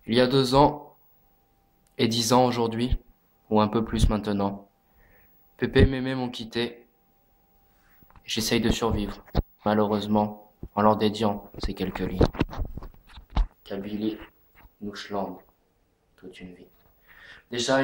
Il y a 2 ans et 10 ans aujourd'hui, ou un peu plus maintenant, Pépé et Mémé m'ont quitté. J'essaye de survivre, malheureusement, en leur dédiant ces quelques lignes. Kabylie, Nouchland, toute une vie. Déjà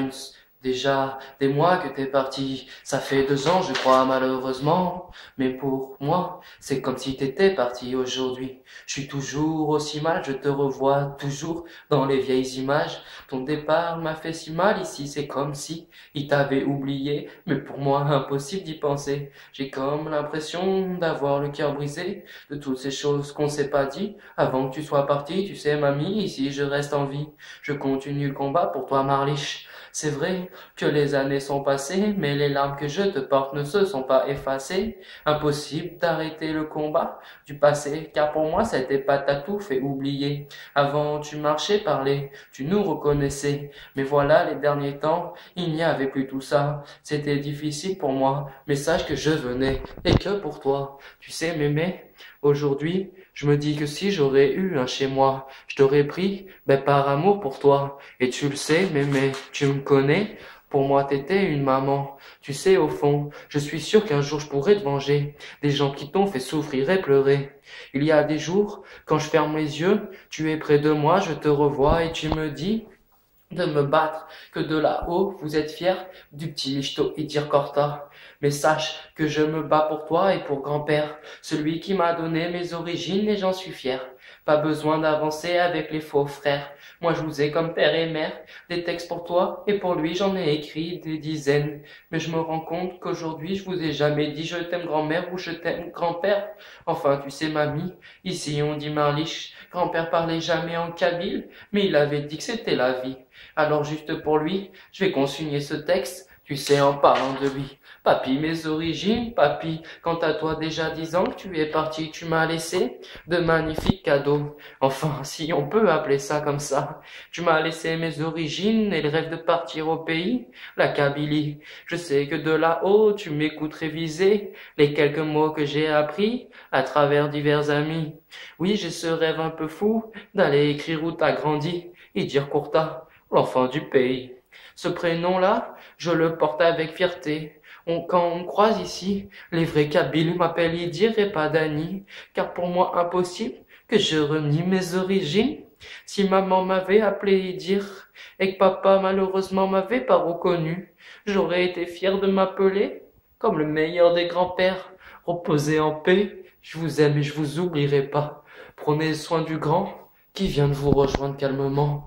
déjà des mois que t'es parti, ça fait 2 ans je crois malheureusement, mais pour moi c'est comme si t'étais parti aujourd'hui. Je suis toujours aussi mal, je te revois toujours dans les vieilles images. Ton départ m'a fait si mal ici, c'est comme si il t'avait oublié, mais pour moi impossible d'y penser. J'ai comme l'impression d'avoir le cœur brisé de toutes ces choses qu'on s'est pas dit avant que tu sois parti. Tu sais mamie, ici je reste en vie, je continue le combat pour toi Marliche. C'est vrai que les années sont passées, mais les larmes que je te porte ne se sont pas effacées. Impossible d'arrêter le combat du passé, car pour moi c'était pas t'as tout fait oublier. Avant tu marchais, parlais, tu nous reconnaissais, mais voilà les derniers temps, il n'y avait plus tout ça. C'était difficile pour moi, mais sache que je venais, et que pour toi. Tu sais m'aimer, aujourd'hui, je me dis que si j'aurais eu un chez moi, je t'aurais pris, par amour pour toi. Et tu le sais, mais tu me connais. Pour moi, t'étais une maman. Tu sais, au fond, je suis sûr qu'un jour je pourrais te venger. Des gens qui t'ont fait souffrir et pleurer. Il y a des jours, quand je ferme les yeux, tu es près de moi, je te revois et tu me dis de me battre, que de là-haut, vous êtes fiers du petit michto et dire Corta. Mais sache que je me bats pour toi et pour grand-père, celui qui m'a donné mes origines et j'en suis fier. Pas besoin d'avancer avec les faux frères. Moi je vous ai comme père et mère, des textes pour toi et pour lui j'en ai écrit des dizaines. Mais je me rends compte qu'aujourd'hui je vous ai jamais dit je t'aime grand-mère ou je t'aime grand-père. Enfin tu sais mamie, ici on dit Marliche, grand-père parlait jamais en kabyle, mais il avait dit que c'était la vie. Alors juste pour lui, je vais consigner ce texte, tu sais, en parlant de lui. Papy, mes origines, papy, quant à toi déjà 10 ans que tu es parti, tu m'as laissé de magnifiques cadeaux. Enfin, si on peut appeler ça comme ça. Tu m'as laissé mes origines et le rêve de partir au pays, la Kabylie. Je sais que de là-haut, tu m'écoutes réviser les quelques mots que j'ai appris à travers divers amis. Oui, j'ai ce rêve un peu fou d'aller écrire où t'as grandi et dire Courta, l'enfant du pays. Ce prénom-là, je le porte avec fierté. Quand on me croise ici, les vrais Kabyles m'appellent Idir et pas Dani, car pour moi impossible que je renie mes origines. Si maman m'avait appelé Idir et que papa malheureusement m'avait pas reconnu, j'aurais été fier de m'appeler comme le meilleur des grands-pères. Reposez en paix, je vous aime et je vous oublierai pas. Prenez soin du grand qui vient de vous rejoindre calmement.